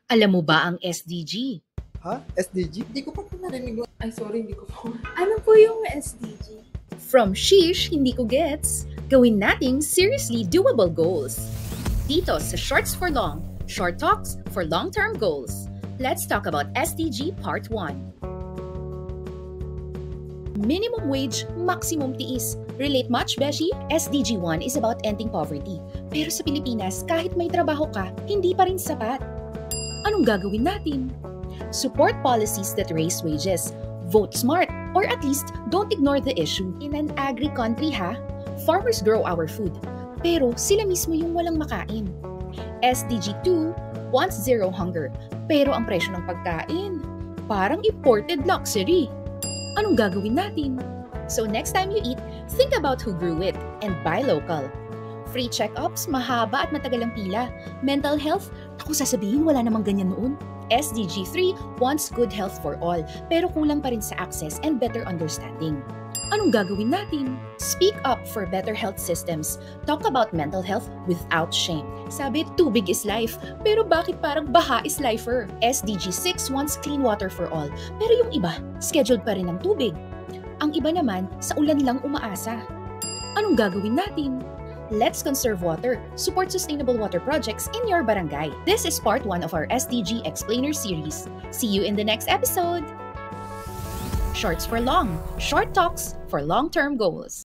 Alam mo ba ang SDG? Ha? SDG? Hindi ko pa po narinig. Ay, sorry, hindi ko po. Ano po yung SDG? From Sheesh, hindi ko gets, gawin nating seriously doable goals. Dito sa Shorts for Long, Short Talks for Long-Term Goals. Let's talk about SDG Part 1. Minimum wage, maximum tiis. Relate much, Beshi? SDG 1 is about ending poverty. Pero sa Pilipinas, kahit may trabaho ka, hindi pa rin sapat. Anong gagawin natin? Support policies that raise wages. Vote smart, or at least don't ignore the issue. In an agri-country ha, farmers grow our food. Pero sila mismo yung walang makain. SDG 2 wants zero hunger. Pero ang presyo ng pagkain, parang imported luxury. Anong gagawin natin? So next time you eat, think about who grew it and buy local. Free check-ups, mahaba at matagal ang pila. Mental health, kung sasabihin wala namang ganyan noon. SDG 3 wants good health for all, pero kulang pa rin sa access and better understanding. Anong gagawin natin? Speak up for better health systems. Talk about mental health without shame. Sabi, tubig is life, pero bakit parang baha is lifer? SDG 6 wants clean water for all, pero yung iba, scheduled pa rin ang tubig. Ang iba naman, sa ulan lang umaasa. Anong gagawin natin? Let's conserve water. Support sustainable water projects in your barangay. This is part 1 of our SDG Explainer series. See you in the next episode! Shorts for long, short talks for long-term goals.